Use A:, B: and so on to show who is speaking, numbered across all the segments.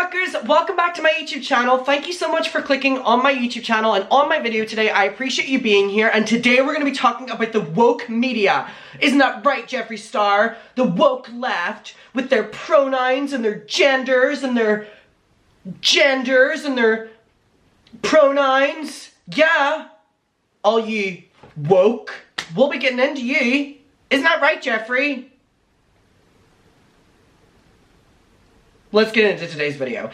A: fuckers, welcome back to my YouTube channel. Thank you so much for clicking on my YouTube channel and on my video today. I appreciate you being here, and today we're going to be talking about the woke media. Isn't that right, Jeffree Star? The woke left with their pronouns and their genders and their pronouns. Yeah, all you woke, we'll be getting into you. Isn't that right, Jeffree? Let's get into today's video.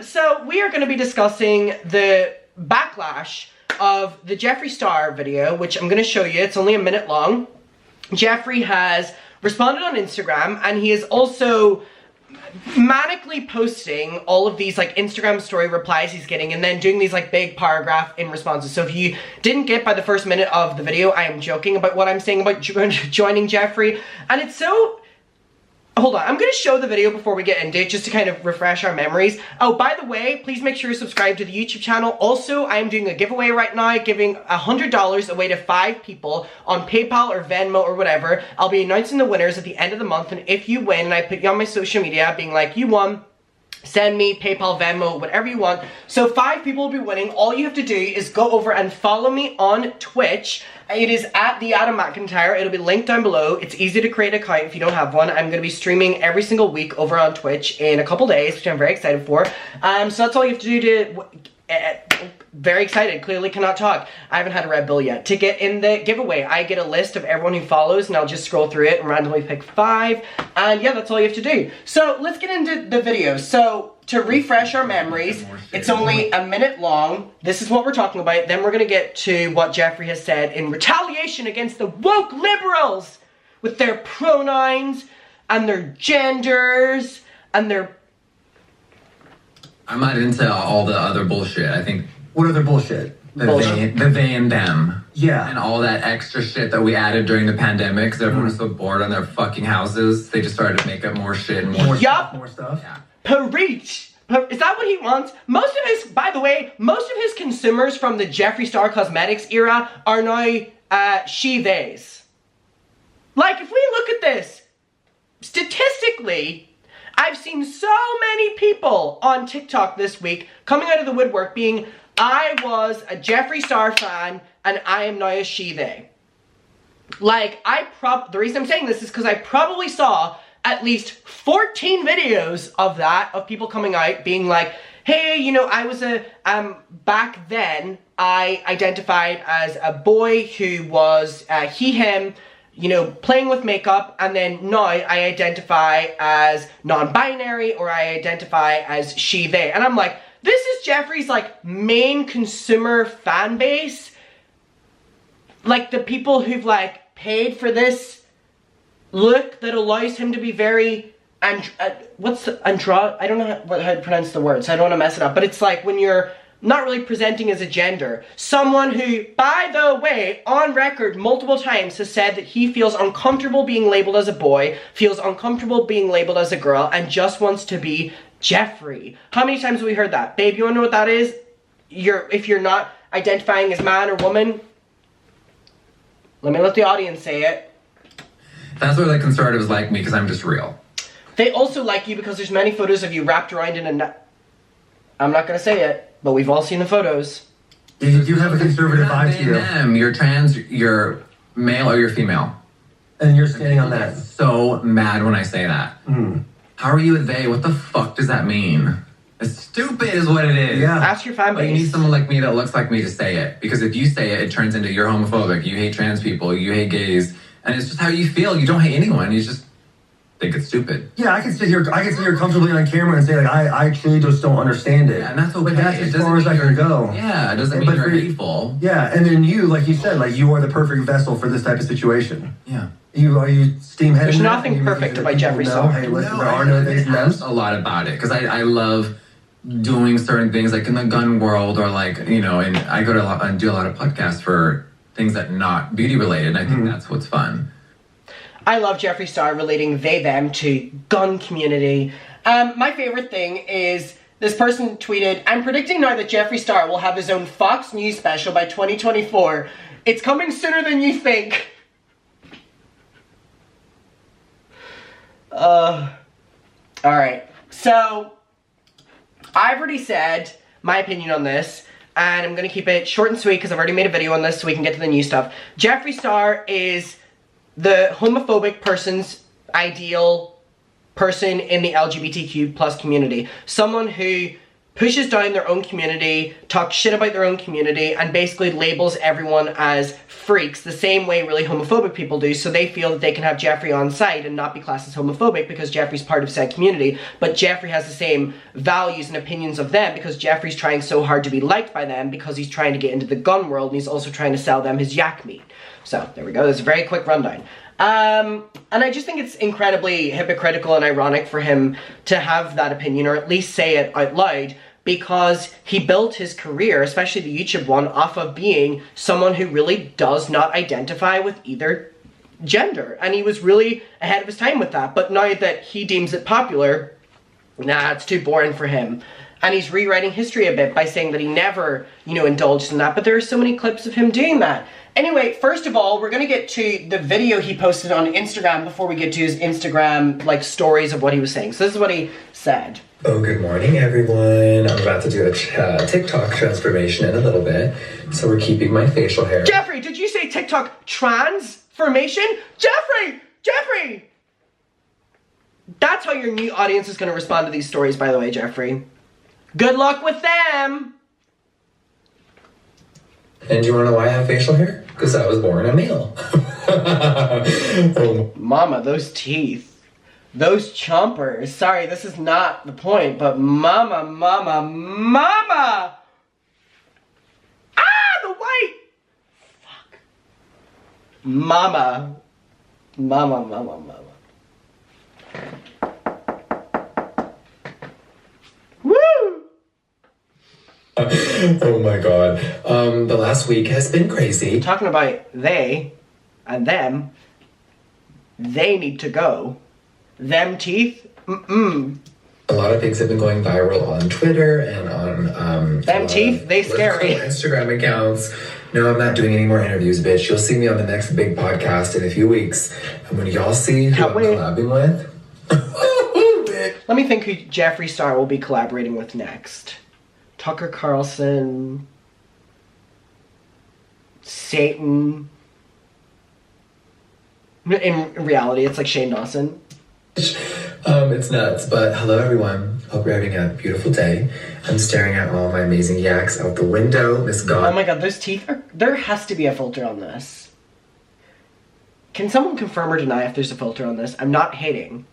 A: So we are going to be discussing the backlash of the Jeffree Star video, which I'm going to show you. It's only a minute long. Jeffree has responded on Instagram, and he is also manically posting all of these like Instagram story replies he's getting, and then doing these like big paragraph in responses. So if you didn't get by the first minute of the video, I am joking about what I'm saying about joining Jeffree, and it's so... Hold on, I'm going to show the video before we get into it, just to kind of refresh our memories. Oh, by the way, please make sure you subscribe to the YouTube channel. Also, I am doing a giveaway right now, giving $100 away to 5 people on PayPal or Venmo or whatever. I'll be announcing the winners at the end of the month, and if you win, and I put you on my social media being like, you won, send me PayPal, Venmo, whatever you want. So 5 people will be winning. All you have to do is go over and follow me on Twitch. It is at the Adam McIntyre. It'll be linked down below. It's easy to create an account if you don't have one. I'm going to be streaming every single week over on Twitch in a couple days, which I'm very excited for. So that's all you have to do to... very excited, clearly cannot talk. I haven't had a Red Bull yet. To get in the giveaway, I get a list of everyone who follows, and I'll just scroll through it and randomly pick 5. And yeah, that's all you have to do. So let's get into the video. So to refresh our memories, it's only a minute long. This is what we're talking about. Then we're going to get to what Jeffree has said in retaliation against the woke liberals with their pronouns and their genders and their...
B: I'm not into all the other bullshit. I think...
C: What other bullshit?
B: The they and them.
C: Yeah.
B: And all that extra shit that we added during the pandemic, because everyone was so bored on their fucking houses. They just started to make up more shit and more
A: Yup.
C: More stuff.
B: Yeah.
A: Preach. Is that what he wants? Most of his, by the way, most of his consumers from the Jeffree Star Cosmetics era are now she-theys. Like, if we look at this, statistically, I've seen so many people on TikTok this week coming out of the woodwork being, I was a Jeffree Star fan and I am now a she-they. Like, the reason I'm saying this is because I probably saw at least 14 videos of that, of people coming out being like, hey, you know, I was back then, I identified as a boy who was he, him, you know, playing with makeup, and then now I identify as non-binary, or I identify as she, they. And I'm like, this is Jeffree's, like, main consumer fan base. Like, the people who've, like, paid for this look that allows him to be very, I don't know how to pronounce the word, so I don't want to mess it up, but it's like when you're not really presenting as a gender. Someone who, by the way, on record multiple times has said that he feels uncomfortable being labeled as a boy, feels uncomfortable being labeled as a girl, and just wants to be Jeffree. How many times have we heard that? Babe, you wanna know what that is? If you're not identifying as man or woman, let the audience say it.
B: That's where the conservatives like me, because I'm just real.
A: They also like you because there's many photos of you wrapped around in a nut. I'm not gonna say it, but we've all seen the photos.
C: You do have a conservative vibe to you.
B: Them. You're trans, you're male, or you're female.
C: And you're standing on that.
B: So mad when I say that.
C: Mm.
B: How are you a they? What the fuck does that mean? It's stupid is what it is.
C: Yeah.
A: Ask your fan base.
B: You need someone like me that looks like me to say it. Because if you say it, it turns into you're homophobic, you hate trans people, you hate gays. And it's just how you feel. You don't hate anyone. You just think it's stupid.
C: Yeah, I can sit here comfortably on camera and say, like, I truly just don't understand it.
B: Yeah, and that's okay.
C: But that's as far as I can go.
B: Yeah, it doesn't mean you're hateful.
C: Yeah, and then you, like you said, like, you are the perfect vessel for this type of situation.
B: Yeah.
C: Are you steam-headed?
A: There's nothing perfect about Jeffree Star.
C: Hey, listen, there are no days
B: a lot about it. Because I love doing certain things, like in the gun world, or like, you know, and I go to and do a lot of podcasts for things that not beauty related, and I think that's what's fun.
A: I love Jeffree Star relating they, them to gun community. My favorite thing is this person tweeted, I'm predicting now that Jeffree Star will have his own Fox News special by 2024. It's coming sooner than you think. Alright. So, I've already said my opinion on this, and I'm gonna keep it short and sweet because I've already made a video on this so we can get to the new stuff. Jeffree Star is the homophobic person's ideal person in the LGBTQ plus community. Someone who pushes down their own community, talks shit about their own community, and basically labels everyone as freaks the same way really homophobic people do, so they feel that they can have Jeffree on site and not be classed as homophobic because Jeffree's part of said community, but Jeffree has the same values and opinions of them because Jeffree's trying so hard to be liked by them because he's trying to get into the gun world and he's also trying to sell them his yak meat. So, there we go. That's a very quick rundown. And I just think it's incredibly hypocritical and ironic for him to have that opinion, or at least say it out loud, because he built his career, especially the YouTube one, off of being someone who really does not identify with either gender. And he was really ahead of his time with that. But now that he deems it popular, nah, it's too boring for him. And he's rewriting history a bit by saying that he never, you know, indulged in that. But there are so many clips of him doing that. Anyway, first of all, we're going to get to the video he posted on Instagram before we get to his Instagram, like, stories of what he was saying. So this is what he said.
D: Oh, good morning, everyone. I'm about to do a TikTok transformation in a little bit, so we're keeping my facial hair.
A: Jeffree, did you say TikTok transformation? Jeffree! Jeffree! That's how your new audience is going to respond to these stories, by the way, Jeffree. Good luck with them!
D: And do you want to know why I have facial hair? Because I was born a male.
A: Mama, those teeth. Those chompers. Sorry, this is not the point, but mama, mama, mama! Ah, the white! Fuck. Mama. Mama, mama, mama. Woo!
D: Oh my god. The last week has been crazy.
A: Talking about they and them, they need to go. Them teeth? Mm-mm.
D: A lot of things have been going viral on Twitter and on
A: them teeth, they scary.
D: Instagram accounts. No, I'm not doing any more interviews, bitch. You'll see me on the next big podcast in a few weeks. And when y'all see who I'm collabing with,
A: let me think who Jeffree Star will be collaborating with next. Tucker Carlson, Satan. In reality, it's like Shane Dawson.
D: It's nuts, but hello everyone. Hope you're having a beautiful day. I'm staring at all my amazing yaks out the window. Miss God.
A: Oh my god, those teeth are... There has to be a filter on this. Can someone confirm or deny if there's a filter on this? I'm not hating.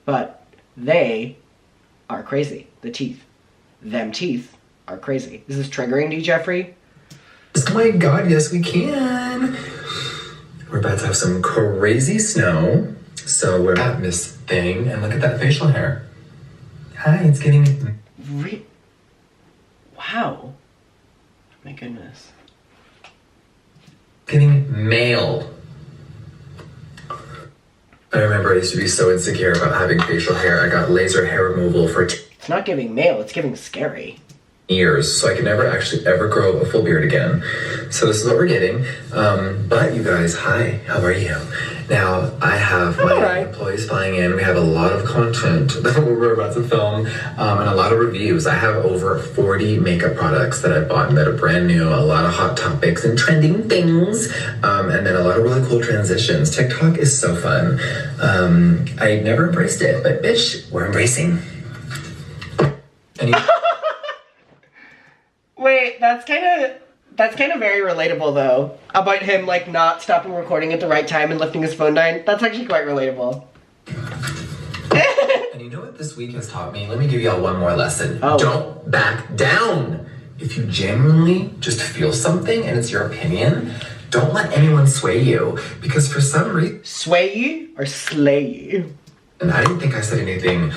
A: But they are crazy. The teeth. Them teeth are crazy. Is this triggering to you, Jeffree?
D: Oh my god, yes we can. We're about to have some crazy snow. So we're at this thing, and look at that facial hair. Hi, it's getting...
A: Wow. My goodness.
D: Getting male. I remember I used to be so insecure about having facial hair. I got laser hair removal for...
A: It's not giving male, it's giving scary.
D: Years, so I could never actually ever grow a full beard again. So this is what we're getting. But you guys, hi, how are you? Now, I have my employees flying in. We have a lot of content that we're about to film, and a lot of reviews. I have over 40 makeup products that I bought that are brand new, a lot of hot topics and trending things, and then a lot of really cool transitions. TikTok is so fun. I never embraced it, but bitch, we're embracing.
A: Wait, that's kind of very relatable though. About him like not stopping recording at the right time and lifting his phone down. That's actually quite relatable.
D: And you know what this week has taught me? Let me give y'all one more lesson. Oh. Don't back down. If you genuinely just feel something and it's your opinion, don't let anyone sway you. Because for some reason...
A: Sway you or slay you?
D: And I didn't think I said anything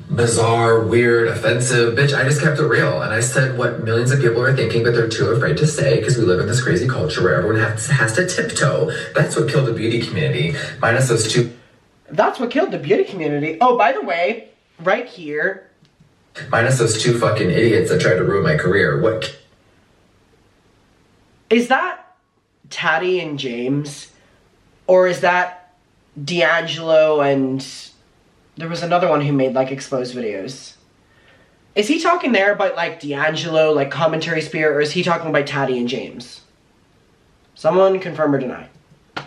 D: bizarre, weird, offensive. Bitch, I just kept it real. And I said what millions of people are thinking, but they're too afraid to say because we live in this crazy culture where everyone has to tiptoe. That's what killed the beauty community. Minus those two...
A: That's what killed the beauty community. Oh, by the way, right here...
D: Minus those two fucking idiots that tried to ruin my career. What...
A: Is that Taddy and James? Or is that D'Angelo and There was another one who made, like, exposed videos. Is he talking there about, like, D'Angelo, like, commentary spirit, or is he talking about Taddy and James? Someone confirm or deny.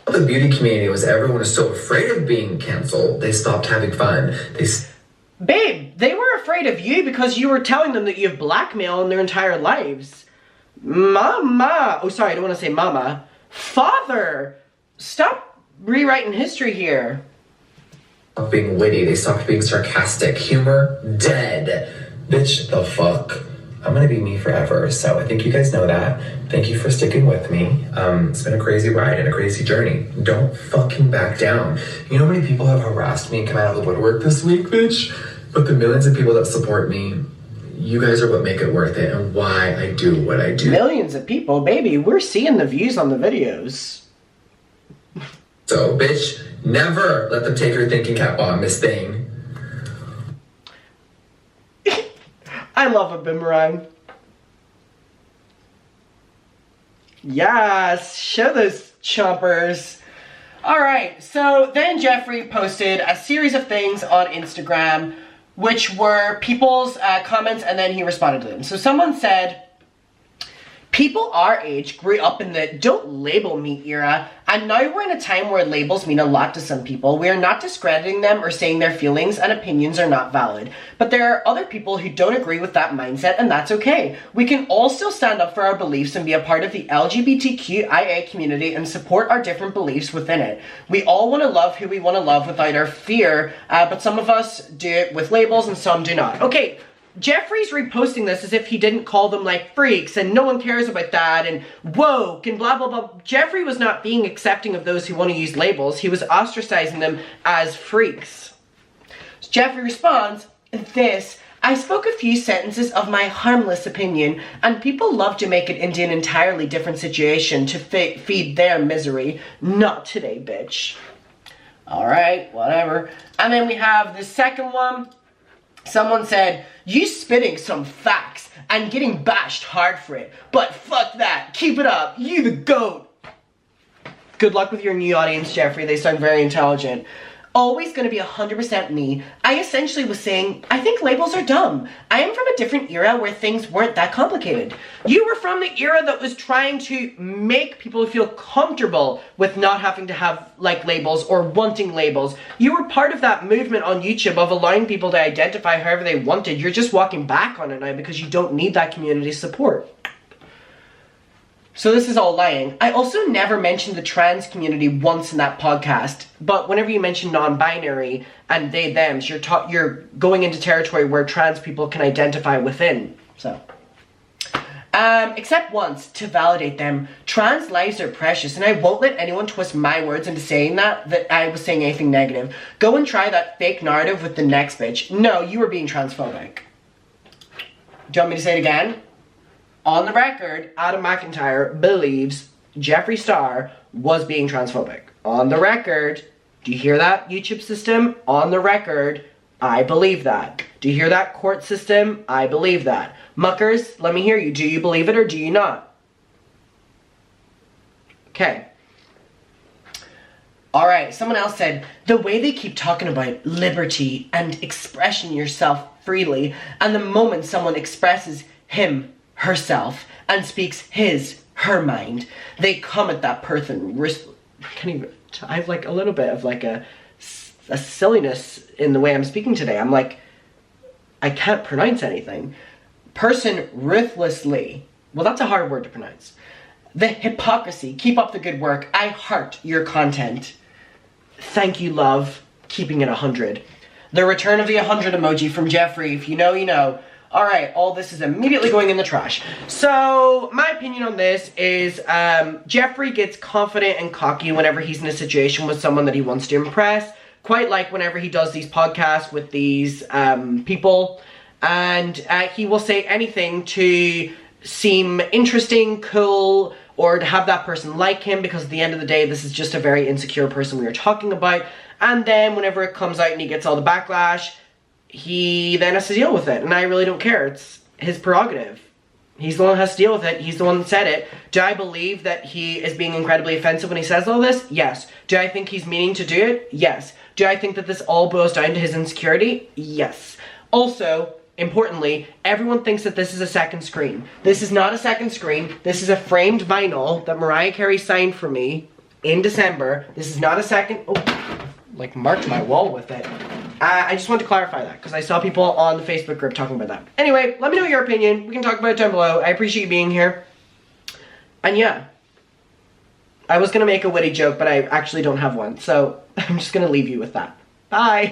D: The beauty community was everyone was so afraid of being canceled, they stopped having fun.
A: Babe, they were afraid of you because you were telling them that you have blackmail in their entire lives. Mama. Oh, sorry, I don't want to say mama. Father. Stop rewriting history here.
D: Stopped being witty, they stopped being sarcastic. Humor, dead. Bitch, the fuck? I'm gonna be me forever, so I think you guys know that. Thank you for sticking with me. It's been a crazy ride and a crazy journey. Don't fucking back down. You know how many people have harassed me and come out of the woodwork this week, bitch? But the millions of people that support me, you guys are what make it worth it and why I do what I do.
A: Millions of people? Baby, we're seeing the views on the videos.
D: So, bitch, never let them take your thinking cap on, Miss Thing.
A: I love a boomerang. Yes, show those chompers. Alright, so then Jeffree posted a series of things on Instagram, which were people's comments, and then he responded to them. So someone said, people our age grew up in the don't label me era, and now we're in a time where labels mean a lot to some people. We are not discrediting them or saying their feelings and opinions are not valid. But there are other people who don't agree with that mindset, and that's okay. We can all still stand up for our beliefs and be a part of the LGBTQIA community and support our different beliefs within it. We all want to love who we want to love without our fear, but some of us do it with labels and some do not. Okay. Jeffree's reposting this as if he didn't call them, like, freaks and no one cares about that and woke and blah blah blah. Jeffree was not being accepting of those who want to use labels. He was ostracizing them as freaks. So Jeffree responds, this, I spoke a few sentences of my harmless opinion and people love to make it into an entirely different situation to feed their misery. Not today, bitch. Alright, whatever. And then we have the second one. Someone said, you spitting some facts and getting bashed hard for it, but fuck that, keep it up, you the GOAT. Good luck with your new audience, Jeffree, they sound very intelligent. Always gonna be 100% me. I essentially was saying, I think labels are dumb. I am from a different era where things weren't that complicated. You were from the era that was trying to make people feel comfortable with not having to have, like, labels or wanting labels. You were part of that movement on YouTube of allowing people to identify however they wanted. You're just walking back on it now because you don't need that community support. So this is all lying. I also never mentioned the trans community once in that podcast, but whenever you mention non-binary and they, thems, you're going into territory where trans people can identify within, so. Except once, to validate them, trans lives are precious, and I won't let anyone twist my words into saying that I was saying anything negative. Go and try that fake narrative with the next bitch. No, you were being transphobic. Do you want me to say it again? On the record, Adam McIntyre believes Jeffree Star was being transphobic. On the record, do you hear that, YouTube system? On the record, I believe that. Do you hear that, court system? I believe that. Muckers, let me hear you. Do you believe it or do you not? Okay. Alright, someone else said, the way they keep talking about liberty and expressing yourself freely, and the moment someone expresses him, herself, and speaks her mind, they come at that person. I have like a little bit of like a silliness in the way I'm speaking today. I'm like, I can't pronounce anything. Person ruthlessly. Well, that's a hard word to pronounce. The hypocrisy. Keep up the good work. I heart your content. Thank you, love. Keeping it 100. The return of the 100 emoji from Jeffree. If you know, you know. Alright, all this is immediately going in the trash. So, my opinion on this is Jeffree gets confident and cocky whenever he's in a situation with someone that he wants to impress. Quite like whenever he does these podcasts with these people. And he will say anything to seem interesting, cool, or to have that person like him, because at the end of the day, this is just a very insecure person we were talking about. And then whenever it comes out and he gets all the backlash, he then has to deal with it, and I really don't care. It's his prerogative. He's the one who has to deal with it. He's the one that said it. Do I believe that he is being incredibly offensive when he says all this? Yes. Do I think he's meaning to do it? Yes. Do I think that this all boils down to his insecurity? Yes. Also, importantly, everyone thinks that this is a second screen. This is not a second screen. This is a framed vinyl that Mariah Carey signed for me in December. This is not a second, like marked my wall with it. I just wanted to clarify that because I saw people on the Facebook group talking about that. Anyway, let me know your opinion. We can talk about it down below. I appreciate you being here. And yeah, I was going to make a witty joke, but I actually don't have one. So I'm just going to leave you with that. Bye.